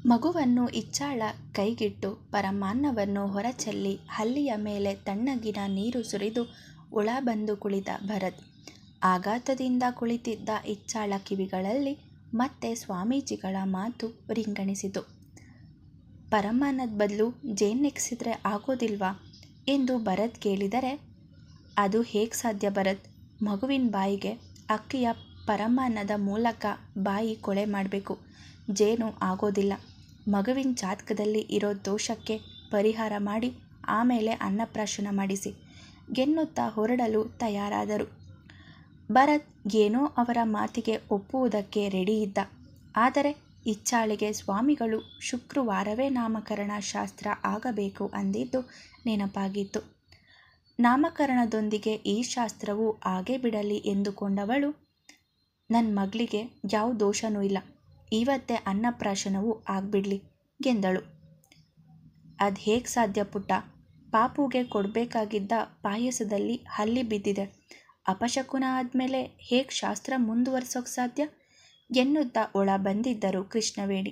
ಮಗುವನ್ನು ಇಚ್ಛಾಳ ಕೈಗಿಟ್ಟು ಪರಮಾನ್ನವನ್ನು ಹೊರಚೆಲ್ಲಿ ಹಲ್ಲಿಯ ಮೇಲೆ ತಣ್ಣಗಿನ ನೀರು ಸುರಿದು ಉಳ ಬಂದು ಕುಳಿತ ಭರತ್. ಆಘಾತದಿಂದ ಕುಳಿತಿದ್ದ ಇಚ್ಛಾಳ ಕಿವಿಗಳಲ್ಲಿ ಮತ್ತೆ ಸ್ವಾಮೀಜಿಗಳ ಮಾತು ರಿಂಗಣಿಸಿತು. ಪರಮಾನ್ನದ ಬದಲು ಜೇನೆಕ್ಸಿದ್ರೆ ಆಗೋದಿಲ್ವಾ ಎಂದು ಭರತ್ ಕೇಳಿದರೆ, ಅದು ಹೇಗೆ ಸಾಧ್ಯ ಭರತ್? ಮಗುವಿನ ಬಾಯಿಗೆ ಅಕ್ಕಿಯ ಪರಮಾನ್ನದ ಮೂಲಕ ಬಾಯಿ ಕೊಳೆ ಮಾಡಬೇಕು, ಜೇನು ಆಗೋದಿಲ್ಲ. ಮಗುವಿನ ಜಾತಕದಲ್ಲಿ ಇರೋ ದೋಷಕ್ಕೆ ಪರಿಹಾರ ಮಾಡಿ ಆಮೇಲೆ ಅನ್ನಪ್ರಾಶನ ಮಾಡಿಸಿ ಗೆನ್ನುತ್ತಾ ಹೊರಡಲು ತಯಾರಾದರು. ಭರತ್ ಏನೋ ಅವರ ಮಾತಿಗೆ ಒಪ್ಪುವುದಕ್ಕೆ ರೆಡಿ ಇದ್ದ. ಆದರೆ ಇಚ್ಛಾಳಿಗೆ ಸ್ವಾಮಿಗಳು ಶುಕ್ರವಾರವೇ ನಾಮಕರಣ ಶಾಸ್ತ್ರ ಆಗಬೇಕು ಅಂದಿದ್ದು ನೆನಪಾಗಿತ್ತು. ನಾಮಕರಣದೊಂದಿಗೆ ಈ ಶಾಸ್ತ್ರವೂ ಆಗೇ ಬಿಡಲಿ ಎಂದುಕೊಂಡವಳು, ನನ್ನ ಮಗಳಿಗೆ ಯಾವ ದೋಷನೂ ಇಲ್ಲ, ಇವತ್ತೇ ಅನ್ನಪ್ರಾಶನವೂ ಆಗ್ಬಿಡ್ಲಿ ಎಂದಳು. ಅದು ಹೇಗೆ ಸಾಧ್ಯ ಪುಟ್ಟ? ಪಾಪುಗೆ ಕೊಡಬೇಕಾಗಿದ್ದ ಪಾಯಸದಲ್ಲಿ ಹಲ್ಲಿ ಬಿದ್ದಿದೆ, ಅಪಶಕುನ ಆದಮೇಲೆ ಹೇಗೆ ಶಾಸ್ತ್ರ ಮುಂದುವರ್ಸೋಕೆ ಸಾಧ್ಯ ಎನ್ನುತ್ತಾ ಒಳ ಬಂದಿದ್ದರು ಕೃಷ್ಣವೇಣಿ.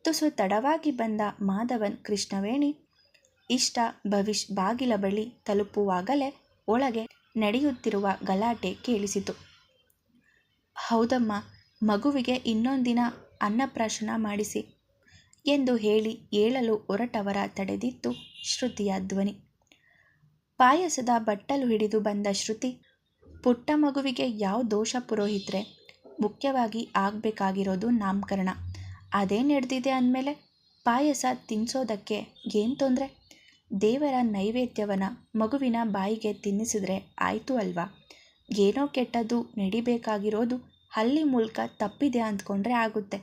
ತುಸು ತಡವಾಗಿ ಬಂದ ಮಾಧವನ್ ಕೃಷ್ಣವೇಣಿ ಇಷ್ಟ ಬಾಗಿಲ ಬಳಿ ತಲುಪುವಾಗಲೇ ಒಳಗೆ ನಡೆಯುತ್ತಿರುವ ಗಲಾಟೆ ಕೇಳಿಸಿತು. ಹೌದಮ್ಮ, ಮಗುವಿಗೆ ಇನ್ನೊಂದಿನ ಅನ್ನಪ್ರಾಶನ ಮಾಡಿಸಿ ಎಂದು ಹೇಳಿ ಏಳಲು ಹೊರಟವರ ತಡೆದಿತ್ತು ಶ್ರುತಿಯ ಧ್ವನಿ. ಪಾಯಸದ ಬಟ್ಟಲು ಹಿಡಿದು ಬಂದ ಶ್ರುತಿ, ಪುಟ್ಟ ಮಗುವಿಗೆ ಯಾವ ದೋಷ ಪುರೋಹಿತ್ರೆ? ಮುಖ್ಯವಾಗಿ ಆಗಬೇಕಾಗಿರೋದು ನಾಮಕರಣ. ಅದೇ ನಡೆದಿದೆ ಅಂದಮೇಲೆ ಪಾಯಸ ತಿನ್ನಿಸೋದಕ್ಕೆ ಏನು ತೊಂದರೆ? ದೇವರ ನೈವೇದ್ಯವನ್ನ ಮಗುವಿನ ಬಾಯಿಗೆ ತಿನ್ನಿಸಿದ್ರೆ ಆಯಿತು ಅಲ್ವಾ? ಏನೋ ಕೆಟ್ಟದ್ದು ನಡಿಬೇಕಾಗಿರೋದು ಹಲ್ಲಿ ಮೂಲಕ ತಪ್ಪಿದೆ ಅಂದ್ಕೊಂಡ್ರೆ ಆಗುತ್ತೆ.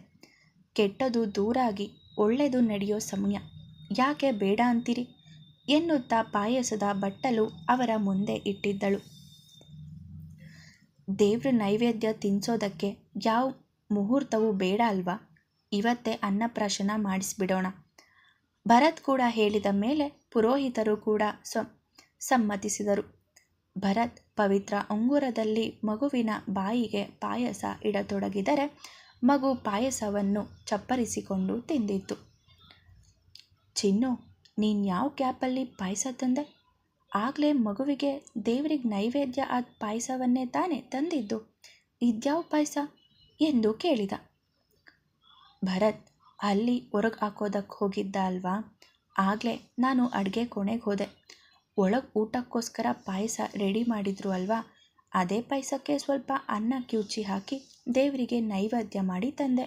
ಕೆಟ್ಟದು ದೂರಾಗಿ ಒಳ್ಳೆಯದು ನಡೆಯೋ ಸಮಯ ಯಾಕೆ ಬೇಡ ಅಂತೀರಿ ಎನ್ನುತ್ತಾ ಪಾಯಸದ ಬಟ್ಟಲು ಅವರ ಮುಂದೆ ಇಟ್ಟಿದ್ದಳು. ದೇವ್ರ ನೈವೇದ್ಯ ತಿನ್ನಿಸೋದಕ್ಕೆ ಯಾವ ಮುಹೂರ್ತವೂ ಬೇಡ ಅಲ್ವಾ? ಇವತ್ತೇ ಅನ್ನಪ್ರಾಶನ ಮಾಡಿಸ್ಬಿಡೋಣ. ಭರತ್ ಕೂಡ ಹೇಳಿದ ಮೇಲೆ ಪುರೋಹಿತರು ಕೂಡ ಸಮ್ಮತಿಸಿದರು. ಭರತ್ ಪವಿತ್ರ ಉಂಗುರದಲ್ಲಿ ಮಗುವಿನ ಬಾಯಿಗೆ ಪಾಯಸ ಇಡತೊಡಗಿದರೆ ಮಗು ಪಾಯಸವನ್ನು ಚಪ್ಪರಿಸಿಕೊಂಡು ತಿಂದಿತ್ತು. ಚಿನ್ನು, ನೀನು ಯಾವ ಕ್ಯಾಪಲ್ಲಿ ಪಾಯಸ ತಂದೆ? ಆಗಲೇ ಮಗುವಿಗೆ ದೇವರಿಗೆ ನೈವೇದ್ಯ ಆದ ಪಾಯಸವನ್ನೇ ತಾನೇ ತಂದಿದ್ದು, ಇದ್ಯಾವ ಪಾಯಸ ಎಂದು ಕೇಳಿದ. ಭರತ್ ಅಲ್ಲಿ ಹೊರಗೆ ಹಾಕೋದಕ್ಕೆ ಹೋಗಿದ್ದ ಅಲ್ವಾ, ಆಗಲೇ ನಾನು ಅಡುಗೆ ಕೋಣೆಗೆ ಹೋದೆ. ಒಳಗೆ ಊಟಕ್ಕೋಸ್ಕರ ಪಾಯಸ ರೆಡಿ ಮಾಡಿದ್ರು ಅಲ್ವಾ, ಅದೇ ಪಾಯಸಕ್ಕೆ ಸ್ವಲ್ಪ ಅನ್ನ ಕಿವುಚಿ ಹಾಕಿ ದೇವರಿಗೆ ನೈವೇದ್ಯ ಮಾಡಿ ತಂದೆ.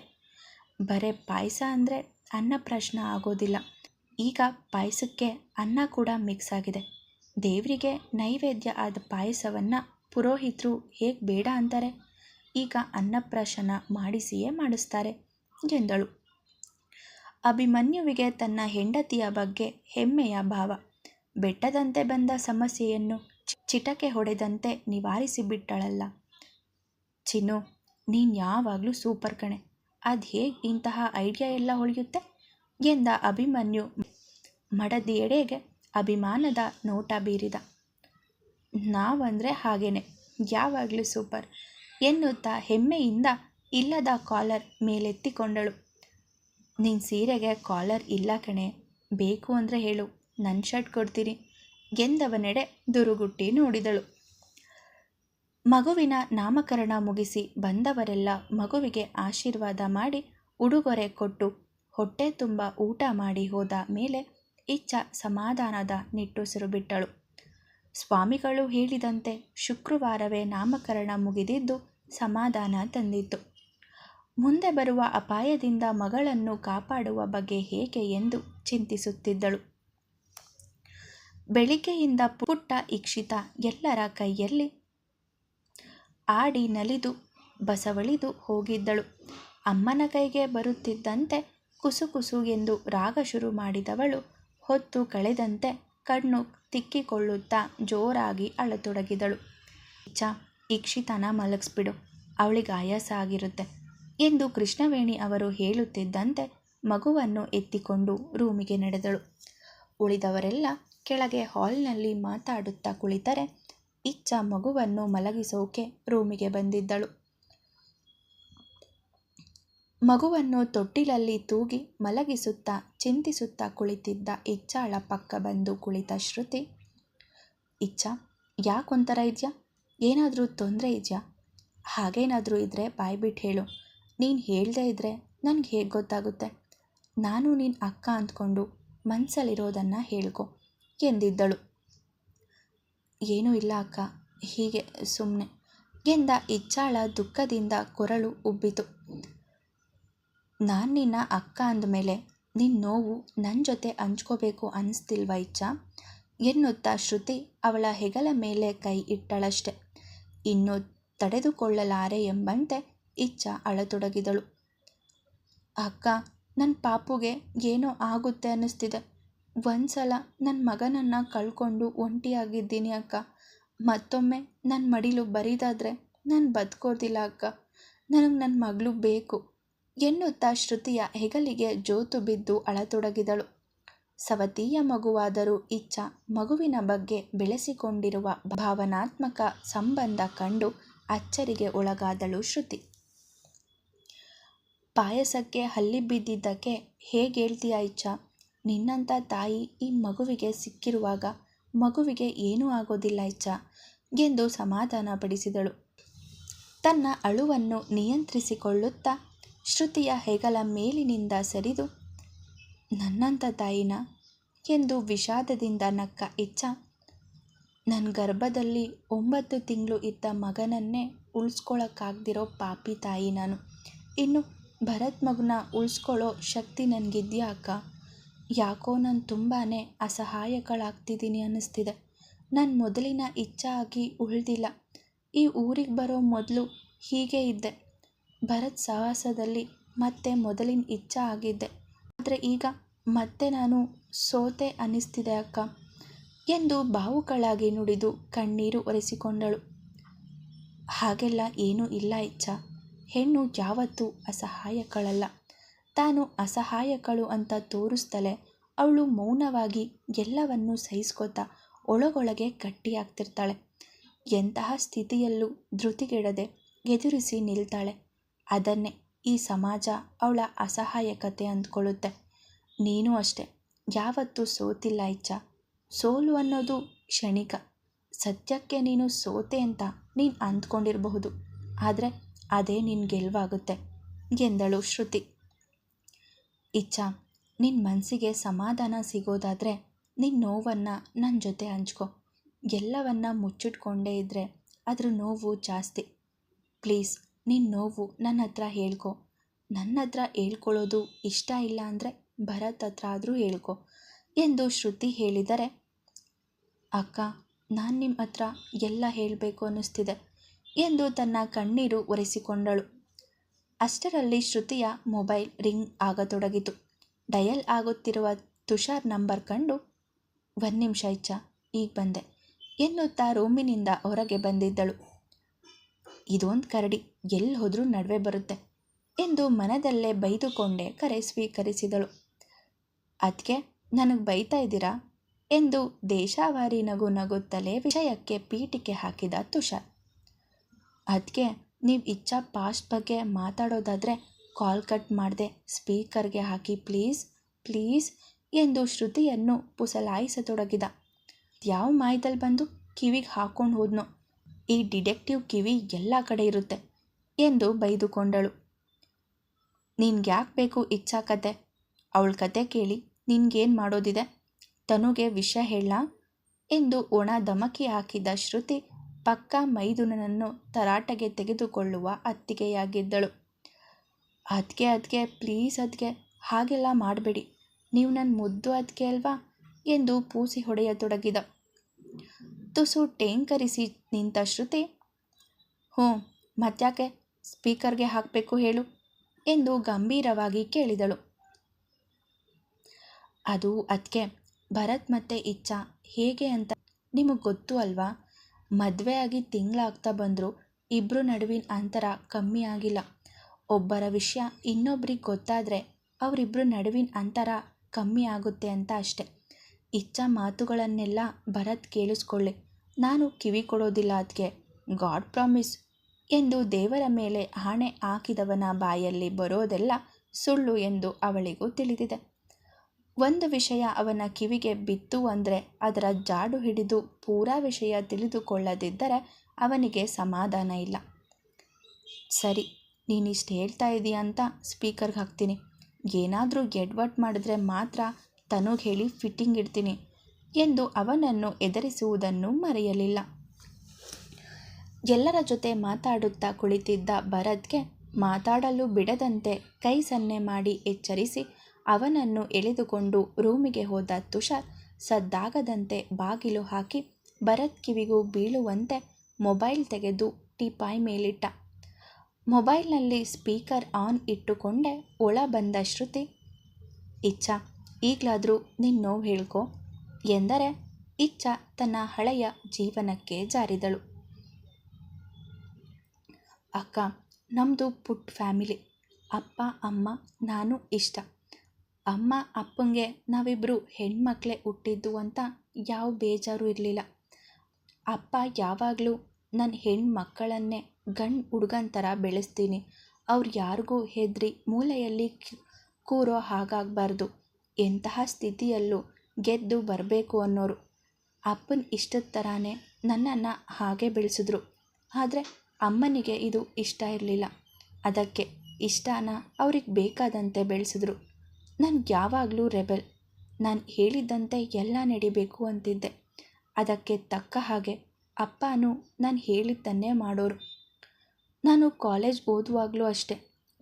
ಬರೇ ಪಾಯಸ ಅಂದರೆ ಅನ್ನಪ್ರಾಶನ ಆಗೋದಿಲ್ಲ. ಈಗ ಪಾಯಸಕ್ಕೆ ಅನ್ನ ಕೂಡ ಮಿಕ್ಸ್ ಆಗಿದೆ. ದೇವರಿಗೆ ನೈವೇದ್ಯ ಆದ ಪಾಯಸವನ್ನು ಪುರೋಹಿತರು ಹೇಗೆ ಬೇಡ ಅಂತಾರೆ? ಈಗ ಅನ್ನಪ್ರಾಶನ ಮಾಡಿಸಿಯೇ ಮಾಡಿಸ್ತಾರೆ ಎಂದಳು. ಅಭಿಮನ್ಯುವಿಗೆ ತನ್ನ ಹೆಂಡತಿಯ ಬಗ್ಗೆ ಹೆಮ್ಮೆಯ ಭಾವ. ಬೆಟ್ಟದಂತೆ ಬಂದ ಸಮಸ್ಯೆಯನ್ನು ಚಿಟಕೆ ಹೊಡೆದಂತೆ ನಿವಾರಿಸಿಬಿಟ್ಟಳಲ್ಲ. ಚಿನ್ನು, ನೀನು ಯಾವಾಗಲೂ ಸೂಪರ್ ಕಣೆ. ಅದು ಹೇಗೆ ಇಂತಹ ಐಡಿಯಾ ಎಲ್ಲ ಹೊಳೆಯುತ್ತೆ ಎಂದ ಅಭಿಮನ್ಯು ಮಡದಿಯೆಡೆಗೆ ಅಭಿಮಾನದ ನೋಟ ಬೀರಿದ. ನಾವಂದರೆ ಹಾಗೇನೆ, ಯಾವಾಗಲೂ ಸೂಪರ್ ಎನ್ನುತ್ತಾ ಹೆಮ್ಮೆಯಿಂದ ಇಲ್ಲದ ಕಾಲರ್ ಮೇಲೆತ್ತಿಕೊಂಡಳು. ನಿನ್ನ ಸೀರೆಗೆ ಕಾಲರ್ ಇಲ್ಲ ಕಣೆ, ಬೇಕು ಅಂದರೆ ಹೇಳು, ನನ್ನ ಶರ್ಟ್ ಕೊಡ್ತೀನಿ ಎಂದವನೆಡೆ ದುರುಗುಟ್ಟಿ ನೋಡಿದಳು. ಮಗುವಿನ ನಾಮಕರಣ ಮುಗಿಸಿ ಬಂದವರೆಲ್ಲ ಮಗುವಿಗೆ ಆಶೀರ್ವಾದ ಮಾಡಿ ಉಡುಗೊರೆ ಕೊಟ್ಟು ಹೊಟ್ಟೆ ತುಂಬ ಊಟ ಮಾಡಿ ಹೋದ ಮೇಲೆ ಇಚ್ಛ ಸಮಾಧಾನದ ನಿಟ್ಟುಸಿರು ಬಿಟ್ಟಳು. ಸ್ವಾಮಿಗಳು ಹೇಳಿದಂತೆ ಶುಕ್ರವಾರವೇ ನಾಮಕರಣ ಮುಗಿದಿದ್ದು ಸಮಾಧಾನ ತಂದಿತ್ತು. ಮುಂದೆ ಬರುವ ಅಪಾಯದಿಂದ ಮಗಳನ್ನು ಕಾಪಾಡುವ ಬಗ್ಗೆ ಹೇಗೆ ಎಂದು ಚಿಂತಿಸುತ್ತಿದ್ದಳು. ಬೆಳಿಗ್ಗೆಯಿಂದ ಪುಟ್ಟ ಇಕ್ಷಿತ ಎಲ್ಲರ ಕೈಯಲ್ಲಿ ಆಡಿ ನಲಿದು ಬಸವಳಿದು ಹೋಗಿದ್ದಳು. ಅಮ್ಮನ ಕೈಗೆ ಬರುತ್ತಿದ್ದಂತೆ ಕುಸು ಕುಸು ಎಂದು ರಾಗ ಶುರು ಮಾಡಿದವಳು ಹೊತ್ತು ಕಳೆದಂತೆ ಕಣ್ಣು ತಿಕ್ಕಿಕೊಳ್ಳುತ್ತಾ ಜೋರಾಗಿ ಅಳತೊಡಗಿದಳು. ಇಕ್ಷಿತನ ಮಲಗಿಸ್ಬಿಡು, ಅವಳಿಗೆ ಆಯಾಸ ಆಗಿರುತ್ತೆ ಎಂದು ಕೃಷ್ಣವೇಣಿ ಅವರು ಹೇಳುತ್ತಿದ್ದಂತೆ ಮಗುವನ್ನು ಎತ್ತಿಕೊಂಡು ರೂಮಿಗೆ ನಡೆದಳು. ಉಳಿದವರೆಲ್ಲ ಕೆಳಗೆ ಹಾಲ್ನಲ್ಲಿ ಮಾತಾಡುತ್ತಾ ಕುಳಿತರೆ ಇಚ್ಛ ಮಗುವನ್ನು ಮಲಗಿಸೋಕೆ ರೂಮಿಗೆ ಬಂದಿದ್ದಳು. ಮಗುವನ್ನು ತೊಟ್ಟಿಲಲ್ಲಿ ತೂಗಿ ಮಲಗಿಸುತ್ತಾ ಚಿಂತಿಸುತ್ತಾ ಕುಳಿತಿದ್ದ ಇಚ್ಛಾಳ ಪಕ್ಕ ಬಂದು ಕುಳಿತ ಶ್ರುತಿ, ಇಚ್ಛಾ, ಯಾಕೊಂಥರ ಇದೆಯಾ? ಏನಾದರೂ ತೊಂದರೆ ಇದೆಯಾ? ಹಾಗೇನಾದರೂ ಇದ್ದರೆ ಬಾಯ್ಬಿಟ್ಟು ಹೇಳು. ನೀನು ಹೇಳದೇ ಇದ್ದರೆ ನನಗೆ ಹೇಗೆ ಗೊತ್ತಾಗುತ್ತೆ? ನಾನು ನಿನ್ನ ಅಕ್ಕ ಅಂದ್ಕೊಂಡು ಮನಸ್ಸಲ್ಲಿರೋದನ್ನು ಹೇಳ್ಕೊ ಎಂದಿದ್ದಳು. ಏನೂ ಇಲ್ಲ ಅಕ್ಕ, ಹೀಗೆ ಸುಮ್ಮನೆ ಎಂದ ಇಚ್ಛಾಳ ದುಃಖದಿಂದ ಕೊರಳು ಉಬ್ಬಿತು. ನಾನು ನಿನ್ನ ಅಕ್ಕ ಅಂದಮೇಲೆ ನಿನ್ನ ನೋವು ನನ್ನ ಜೊತೆ ಹಂಚ್ಕೋಬೇಕು ಅನ್ನಿಸ್ತಿಲ್ವ ಇಚ್ಛಾ ಎನ್ನುತ್ತಾ ಶ್ರುತಿ ಅವಳ ಹೆಗಲ ಮೇಲೆ ಕೈ ಇಟ್ಟಳಷ್ಟೆ. ಇನ್ನು ತಡೆದುಕೊಳ್ಳಲಾರೆ ಎಂಬಂತೆ ಇಚ್ಛಾ ಅಳತೊಡಗಿದಳು. ಅಕ್ಕ, ನನ್ನ ಪಾಪುಗೆ ಏನೋ ಆಗುತ್ತೆ ಅನ್ನಿಸ್ತಿದೆ. ಒಂದ್ಸಲ ನನ್ನ ಮಗನನ್ನು ಕಳ್ಕೊಂಡು ಒಂಟಿಯಾಗಿದ್ದೀನಿ ಅಕ್ಕ. ಮತ್ತೊಮ್ಮೆ ನನ್ನ ಮಡಿಲು ಬರಿದಾದರೆ ನಾನು ಬದುಕೋದಿಲ್ಲ ಅಕ್ಕ. ನನಗೆ ನನ್ನ ಮಗಳು ಬೇಕು ಎನ್ನುತ್ತಾ ಶ್ರುತಿಯ ಹೆಗಲಿಗೆ ಜೋತು ಬಿದ್ದು ಅಳತೊಡಗಿದಳು. ಸವತಿಯ ಮಗುವಾದರೂ ಇಚ್ಛಾ ಮಗುವಿನ ಬಗ್ಗೆ ಬೆಳೆಸಿಕೊಂಡಿರುವ ಭಾವನಾತ್ಮಕ ಸಂಬಂಧ ಕಂಡು ಅಚ್ಚರಿಗೆ ಒಳಗಾದಳು ಶ್ರುತಿ. ಪಾಯಸಕ್ಕೆ ಹಲ್ಲಿ ಬಿದ್ದಿದ್ದಕ್ಕೆ ಹೇಗೆ ಹೇಳ್ತೀಯ ಇಚ್ಛಾ? ನಿನ್ನಂಥ ತಾಯಿ ಈ ಮಗುವಿಗೆ ಸಿಕ್ಕಿರುವಾಗ ಮಗುವಿಗೆ ಏನೂ ಆಗೋದಿಲ್ಲ ಇಚ್ಛಾ ಎಂದು ಸಮಾಧಾನಪಡಿಸಿದಳು. ತನ್ನ ಅಳುವನ್ನು ನಿಯಂತ್ರಿಸಿಕೊಳ್ಳುತ್ತಾ ಶ್ರುತಿಯ ಹೆಗಲ ಮೇಲಿನಿಂದ ಸರಿದು, ನನ್ನಂಥ ತಾಯಿನ ಎಂದು ವಿಷಾದದಿಂದ ನಕ್ಕ ಇಚ್ಛಾ, ನನ್ನ ಗರ್ಭದಲ್ಲಿ 9 ತಿಂಗಳು ಇದ್ದ ಮಗನನ್ನೇ ಉಳಿಸ್ಕೊಳ್ಳೋಕ್ಕಾಗ್ದಿರೋ ಪಾಪಿ ತಾಯಿ ನಾನು. ಇನ್ನು ಭರತ್ ಮಗನ ಉಳಿಸ್ಕೊಳ್ಳೋ ಶಕ್ತಿ ನನಗಿದೆಯಾ ಅಕ್ಕ? ಯಾಕೋ ನಾನು ತುಂಬಾ ಅಸಹಾಯಕಳಾಗ್ತಿದ್ದೀನಿ ಅನ್ನಿಸ್ತಿದೆ. ನಾನು ಮೊದಲಿನ ಇಚ್ಛಾ ಆಗಿ ಉಳಿದಿಲ್ಲ. ಈ ಊರಿಗೆ ಬರೋ ಮೊದಲು ಹೀಗೆ ಇದ್ದೆ. ಭರತ್ ಸಹವಾಸದಲ್ಲಿ ಮತ್ತೆ ಮೊದಲಿನ ಇಚ್ಛಾ ಆಗಿದ್ದೆ. ಆದರೆ ಈಗ ಮತ್ತೆ ನಾನು ಸೋತೆ ಅನ್ನಿಸ್ತಿದೆ ಅಕ್ಕ ಎಂದು ಬಾವುಕಳಾಗಿ ನುಡಿದು ಕಣ್ಣೀರು ಒರೆಸಿಕೊಂಡಳು. ಹಾಗೆಲ್ಲ ಏನೂ ಇಲ್ಲ ಇಚ್ಛಾ. ಹೆಣ್ಣು ಯಾವತ್ತೂ ಅಸಹಾಯಕಳಲ್ಲ. ತಾನು ಅಸಹಾಯಕಳು ಅಂತ ತೋರಿಸ್ತಲೇ ಅವಳು ಮೌನವಾಗಿ ಎಲ್ಲವನ್ನೂ ಸಹಿಸ್ಕೋತಾ ಒಳಗೊಳಗೆ ಗಟ್ಟಿಯಾಗ್ತಿರ್ತಾಳೆ. ಎಂತಹ ಸ್ಥಿತಿಯಲ್ಲೂ ಧೃತಿಗೆಡದೆ ಎದುರಿಸಿ ನಿಲ್ತಾಳೆ. ಅದನ್ನೇ ಈ ಸಮಾಜ ಅವಳ ಅಸಹಾಯಕತೆ ಅಂದ್ಕೊಳ್ಳುತ್ತೆ. ನೀನು ಅಷ್ಟೆ, ಯಾವತ್ತೂ ಸೋತಿಲ್ಲ ಇಚ್ಛಾ. ಸೋಲು ಅನ್ನೋದು ಕ್ಷಣಿಕ. ಸದ್ಯಕ್ಕೆ ನೀನು ಸೋತೆ ಅಂತ ನೀನು ಅಂದ್ಕೊಂಡಿರಬಹುದು, ಆದರೆ ಅದೇ ನಿನ್ನ ಗೆಲುವಾಗುತ್ತೆ ಎಂದಳು ಶ್ರುತಿ. ಇಚ್ಛಾ, ನಿನ್ನ ಮನಸ್ಸಿಗೆ ಸಮಾಧಾನ ಸಿಗೋದಾದರೆ ನಿನ್ನ ನೋವನ್ನು ನನ್ನ ಜೊತೆ ಹಂಚ್ಕೊ. ಎಲ್ಲವನ್ನ ಮುಚ್ಚಿಟ್ಕೊಂಡೇ ಇದ್ದರೆ ಅದ್ರ ನೋವು ಜಾಸ್ತಿ. ಪ್ಲೀಸ್, ನಿನ್ನ ನೋವು ನನ್ನ ಹತ್ರ ಹೇಳ್ಕೊ. ನನ್ನ ಹತ್ರ ಹೇಳ್ಕೊಳ್ಳೋದು ಇಷ್ಟ ಇಲ್ಲ ಅಂದರೆ ಭರತ್ ಹತ್ರ ಆದರೂ ಹೇಳ್ಕೊ ಎಂದು ಶ್ರುತಿ ಹೇಳಿದರೆ, ಅಕ್ಕ, ನಾನು ನಿಮ್ಮ ಹತ್ರ ಎಲ್ಲ ಹೇಳಬೇಕು ಅನ್ನಿಸ್ತಿದೆ ಎಂದು ತನ್ನ ಕಣ್ಣೀರು ಒರೆಸಿಕೊಂಡಳು. ಅಷ್ಟರಲ್ಲಿ ಶ್ರುತಿಯ ಮೊಬೈಲ್ ರಿಂಗ್ ಆಗತೊಡಗಿತು. ಡಯಲ್ ಆಗುತ್ತಿರುವ ತುಷಾರ್ ನಂಬರ್ ಕಂಡು, 1 ನಿಮಿಷ ಇಚ್ಛಾ, ಈಗ ಬಂದೆ ಎನ್ನುತ್ತಾ ರೂಮಿನಿಂದ ಹೊರಗೆ ಬಂದಿದ್ದಳು. ಇದೊಂದು ಕರಡಿ ಎಲ್ಲಿ ಹೋದರೂ ನಡುವೆ ಬರುತ್ತೆ ಎಂದು ಮನದಲ್ಲೇ ಬೈದುಕೊಂಡೇ ಕರೆ ಸ್ವೀಕರಿಸಿದಳು. ಅದಕ್ಕೆ ನನಗೆ ಬೈತಾ ಇದ್ದೀರಾ ಎಂದು ದೇಶಾವಾರಿ ನಗು ನಗುತ್ತಲೇ ವಿಷಯಕ್ಕೆ ಪೀಠಿಕೆ ಹಾಕಿದ ತುಷಾರ್. ಅದಕ್ಕೆ ನೀವು ಇಚ್ಛಾ ಪಾಸ್ಟ್ ಬಗ್ಗೆ ಮಾತಾಡೋದಾದರೆ ಕಾಲ್ ಕಟ್ ಮಾಡದೆ ಸ್ಪೀಕರ್ಗೆ ಹಾಕಿ ಪ್ಲೀಸ್ ಪ್ಲೀಸ್ ಎಂದು ಶ್ರುತಿಯನ್ನು ಪುಸಲಾಯಿಸತೊಡಗಿದ. ಯಾವ ಮಾಯದಲ್ಲಿ ಬಂದು ಕಿವಿಗೆ ಹಾಕ್ಕೊಂಡು ಹೋದ್ನೋ, ಈ ಡಿಟೆಕ್ಟಿವ್ ಕಿವಿ ಎಲ್ಲ ಕಡೆ ಇರುತ್ತೆ ಎಂದು ಬೈದುಕೊಂಡಳು. ನಿನ್ಗ್ಯಾಕೆ ಬೇಕು ಇಚ್ಛಾ ಕತೆ? ಅವಳ ಕತೆ ಕೇಳಿ ನಿನ್ಗೇನು ಮಾಡೋದಿದೆ? ತನುಗೆ ವಿಷಯ ಹೇಳಲಾ ಎಂದು ಒಣ ಧಮಕಿ ಹಾಕಿದ ಶ್ರುತಿ ಪಕ್ಕ ಮೈದುನನನ್ನು ತರಾಟೆಗೆ ತೆಗೆದುಕೊಳ್ಳುವ ಅತ್ತಿಗೆಯಾಗಿದ್ದಳು. ಅದಕ್ಕೆ ಪ್ಲೀಸ್ ಅದಕ್ಕೆ ಹಾಗೆಲ್ಲ ಮಾಡಬೇಡಿ, ನೀವು ನನ್ನ ಮುದ್ದು ಅದಕ್ಕೆ ಅಲ್ವಾ ಎಂದು ಪೂಸಿ ಹೊಡೆಯತೊಡಗಿದ. ತುಸು ಟೇಂಕರಿಸಿ ನಿಂತ ಶ್ರುತಿ, ಹ್ಞೂ ಮತ್ತ್ಯಾಕೆ ಸ್ಪೀಕರ್ಗೆ ಹಾಕಬೇಕು ಹೇಳು ಎಂದು ಗಂಭೀರವಾಗಿ ಕೇಳಿದಳು. ಅದು ಅದಕ್ಕೆ ಭರತ್ ಮತ್ತು ಇಚ್ಛಾ ಹೇಗೆ ಅಂತ ನಿಮಗೆ ಗೊತ್ತು ಅಲ್ವಾ? ಮದುವೆ ಆಗಿ ತಿಂಗಳಾಗ್ತಾ ಬಂದರೂ ಇಬ್ಬರು ನಡುವಿನ ಅಂತರ ಕಮ್ಮಿ ಆಗಿಲ್ಲ. ಒಬ್ಬರ ವಿಷಯ ಇನ್ನೊಬ್ರಿಗೆ ಗೊತ್ತಾದರೆ ಅವರಿಬ್ಬರು ನಡುವಿನ ಅಂತರ ಕಮ್ಮಿ ಆಗುತ್ತೆ ಅಂತ ಅಷ್ಟೆ. ಇಚ್ಛಾ ಮಾತುಗಳನ್ನೆಲ್ಲ ಭರತ್ ಕೇಳಿಸ್ಕೊಳ್ಳಿ, ನಾನು ಕಿವಿ ಕೊಡೋದಿಲ್ಲ ಅದಕ್ಕೆ, ಗಾಡ್ ಪ್ರಾಮಿಸ್ ಎಂದು ದೇವರ ಮೇಲೆ ಆಣೆ ಹಾಕಿದವನ ಬಾಯಲ್ಲಿ ಬರೋದೆಲ್ಲ ಸುಳ್ಳು ಎಂದು ಅವಳಿಗೂ ತಿಳಿದಿದೆ. ಒಂದು ವಿಷಯ ಅವನ ಕಿವಿಗೆ ಬಿತ್ತು ಅಂದರೆ ಅದರ ಜಾಡು ಹಿಡಿದು ಪೂರಾ ವಿಷಯ ತಿಳಿದುಕೊಳ್ಳದಿದ್ದರೆ ಅವನಿಗೆ ಸಮಾಧಾನ ಇಲ್ಲ. ಸರಿ, ನೀನಿಷ್ಟು ಹೇಳ್ತಾ ಇದೀಯ ಅಂತ ಸ್ಪೀಕರ್ಗೆ ಹಾಕ್ತೀನಿ. ಏನಾದರೂ ಎಡ್ವರ್ಟ್ ಮಾಡಿದ್ರೆ ಮಾತ್ರ ತನಗೆ ಹೇಳಿ ಫಿಟ್ಟಿಂಗ್ ಇಡ್ತೀನಿ ಎಂದು ಅವನನ್ನು ಎದುರಿಸುವುದನ್ನು ಮರೆಯಲಿಲ್ಲ. ಎಲ್ಲರ ಜೊತೆ ಮಾತಾಡುತ್ತಾ ಕುಳಿತಿದ್ದ ಭರತ್ಗೆ ಮಾತಾಡಲು ಬಿಡದಂತೆ ಕೈ ಸನ್ನೆ ಮಾಡಿ ಎಚ್ಚರಿಸಿ ಅವನನ್ನು ಎಳೆದುಕೊಂಡು ರೂಮಿಗೆ ಹೋದ ತುಷಾರ್ ಸದ್ದಾಗದಂತೆ ಬಾಗಿಲು ಹಾಕಿ ಭರತ್ ಕಿವಿಗೂ ಬೀಳುವಂತೆ ಮೊಬೈಲ್ ತೆಗೆದು ಟೀಪಾಯ್ ಮೇಲಿಟ್ಟ. ಮೊಬೈಲ್ನಲ್ಲಿ ಸ್ಪೀಕರ್ ಆನ್ ಇಟ್ಟುಕೊಂಡೇ ಒಳ ಬಂದ ಶ್ರುತಿ, ಇಚ್ಛಾ, ಈಗಲಾದರೂ ನಿನ್ನ ನೋವು ಹೇಳ್ಕೊ ಎಂದರೆ ಇಚ್ಛಾ ತನ್ನ ಹಳೆಯ ಜೀವನಕ್ಕೆ ಜಾರಿದಳು. ಅಕ್ಕ, ನಮ್ಮದು ಪುಟ್ಟ ಫ್ಯಾಮಿಲಿ. ಅಪ್ಪ, ಅಮ್ಮ, ನಾನು ಇಷ್ಟ. ಅಮ್ಮ ಅಪ್ಪಂಗೆ ನಾವಿಬ್ಬರು ಹೆಣ್ಮಕ್ಳೇ ಹುಟ್ಟಿದ್ದು ಅಂತ ಯಾವ ಬೇಜಾರು ಇರಲಿಲ್ಲ. ಅಪ್ಪ ಯಾವಾಗಲೂ ನನ್ನ ಹೆಣ್ಮಕ್ಕಳನ್ನೇ ಗಂಡು ಹುಡುಗನ ಥರ ಬೆಳೆಸ್ತೀನಿ, ಅವ್ರು ಯಾರಿಗೂ ಹೆದರಿ ಮೂಲೆಯಲ್ಲಿ ಕೂರೋ ಹಾಗಾಗಬಾರ್ದು, ಎಂತಹ ಸ್ಥಿತಿಯಲ್ಲೂ ಗೆದ್ದು ಬರಬೇಕು ಅನ್ನೋರು. ಅಪ್ಪನ ಇಷ್ಟದ ಥರನೇ ನನ್ನನ್ನು ಹಾಗೆ ಬೆಳೆಸಿದ್ರು. ಆದರೆ ಅಮ್ಮನಿಗೆ ಇದು ಇಷ್ಟ ಇರಲಿಲ್ಲ. ಅದಕ್ಕೆ ಇಷ್ಟನ ಅವ್ರಿಗೆ ಬೇಕಾದಂತೆ ಬೆಳೆಸಿದ್ರು. ನನಗೆ ಯಾವಾಗಲೂ ರೆಬೆಲ್. ನಾನು ಹೇಳಿದ್ದಂತೆ ಎಲ್ಲ ನಡಿಬೇಕು ಅಂತಿದ್ದೆ. ಅದಕ್ಕೆ ತಕ್ಕ ಹಾಗೆ ಅಪ್ಪನೂ ನಾನು ಹೇಳಿದ್ದನ್ನೇ ಮಾಡೋರು. ನಾನು ಕಾಲೇಜ್ ಓದುವಾಗಲೂ ಅಷ್ಟೆ,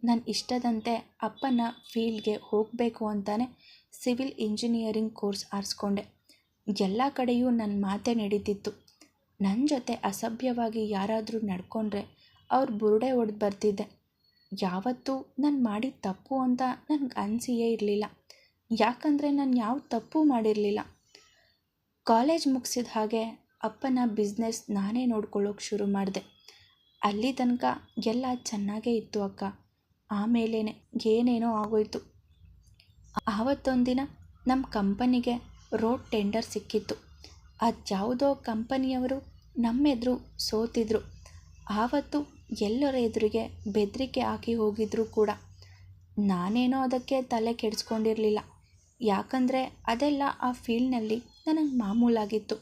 ನನ್ನ ಇಷ್ಟದಂತೆ ಅಪ್ಪನ ಫೀಲ್ಡ್ಗೆ ಹೋಗಬೇಕು ಅಂತಾನೆ ಸಿವಿಲ್ ಇಂಜಿನಿಯರಿಂಗ್ ಕೋರ್ಸ್ ಆರಿಸ್ಕೊಂಡೆ. ಎಲ್ಲ ಕಡೆಯೂ ನನ್ನ ಮಾತೇ ನಡೀತಿತ್ತು. ನನ್ನ ಜೊತೆ ಅಸಭ್ಯವಾಗಿ ಯಾರಾದರೂ ನಡ್ಕೊಂಡ್ರೆ ಅವ್ರ ಬುರುಡೆ ಒಡೆದು ಬರ್ತಿದ್ದೆ. ಯಾವತ್ತೂ ನಾನು ಮಾಡಿದ ತಪ್ಪು ಅಂತ ನನಗೆ ಅನಿಸಿಯೇ ಇರಲಿಲ್ಲ. ಯಾಕಂದರೆ ನಾನು ಯಾವ ತಪ್ಪು ಮಾಡಿರಲಿಲ್ಲ. ಕಾಲೇಜ್ ಮುಗಿಸಿದ ಹಾಗೆ ಅಪ್ಪನ ಬಿಸ್ನೆಸ್ ನಾನೇ ನೋಡ್ಕೊಳ್ಳೋಕೆ ಶುರು ಮಾಡಿದೆ. ಅಲ್ಲಿ ತನಕ ಎಲ್ಲ ಚೆನ್ನಾಗೇ ಇತ್ತು ಅಕ್ಕ. ಆಮೇಲೇ ಏನೇನೋ ಆಗೋಯ್ತು. ಆವತ್ತೊಂದಿನ ನಮ್ಮ ಕಂಪನಿಗೆ ರೋಡ್ ಟೆಂಡರ್ ಸಿಕ್ಕಿತ್ತು. ಅದ್ಯಾವುದೋ ಕಂಪನಿಯವರು ನಮ್ಮೆದುರು ಸೋತಿದ್ರು. ಆವತ್ತು ಎಲ್ಲರ ಎದುರಿಗೆ ಬೆದರಿಕೆ ಹಾಕಿ ಹೋಗಿದ್ರು ಕೂಡ. ನಾನೇನೋ ಅದಕ್ಕೆ ತಲೆ ಕೆಡಿಸ್ಕೊಂಡಿರಲಿಲ್ಲ. ಯಾಕಂದರೆ ಅದೆಲ್ಲ ಆ ಫೀಲ್ಡ್ನಲ್ಲಿ ನನಗೆ ಮಾಮೂಲಾಗಿತ್ತು.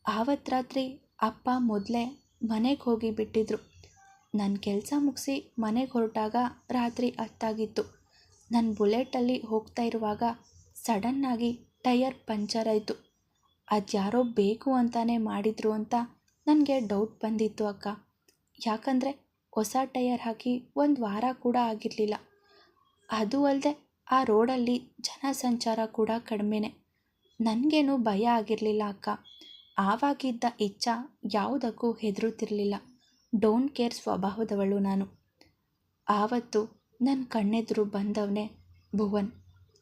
ಆವತ್ತು ರಾತ್ರಿ ಅಪ್ಪ ಮೊದಲೇ ಮನೆಗೆ ಹೋಗಿ ಬಿಟ್ಟಿದ್ರು. ನನ್ನ ಕೆಲಸ ಮುಗಿಸಿ ಮನೆಗೆ ಹೊರಟಾಗ ರಾತ್ರಿ 10 ಆಗಿತ್ತು. ನನ್ನ ಬುಲೆಟಲ್ಲಿ ಹೋಗ್ತಾ ಇರುವಾಗ ಸಡನ್ನಾಗಿ ಟಯರ್ ಪಂಚರ್ ಆಯಿತು. ಅದ್ಯಾರೋ ಬೇಕು ಅಂತಾನೆ ಮಾಡಿದ್ರು ಅಂತ ನನಗೆ ಡೌಟ್ ಬಂದಿತ್ತು ಅಕ್ಕ. ಯಾಕಂದರೆ ಹೊಸ ಟಯರ್ ಹಾಕಿ 1 ವಾರ ಕೂಡ ಆಗಿರಲಿಲ್ಲ. ಅದು ಅಲ್ಲದೆ ಆ ರೋಡಲ್ಲಿ ಜನಸಂಚಾರ ಕೂಡ ಕಡಿಮೆನೆ. ನನಗೇನು ಭಯ ಆಗಿರಲಿಲ್ಲ ಅಕ್ಕ. ಆವಾಗಿದ್ದ ಇಚ್ಛಾ ಯಾವುದಕ್ಕೂ ಹೆದರುತ್ತಿರಲಿಲ್ಲ. ಡೋಂಟ್ ಕೇರ್ ಸ್ವಭಾವದವಳು ನಾನು. ಆವತ್ತು ನನ್ನ ಕಣ್ಣೆದುರು ಬಂದವನೇ ಭುವನ್,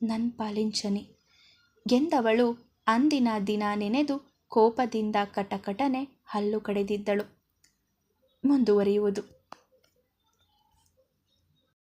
ನನ್ನ ಪಾಲಿನ ಶನಿ ಎಂದವಳು ಅಂದಿನ ದಿನ ನೆನೆದು ಕೋಪದಿಂದ ಕಟಕಟನೆ ಹಲ್ಲು ಕಡಿದಿದ್ದಳು. ಮುಂದುವರಿಯುವುದು.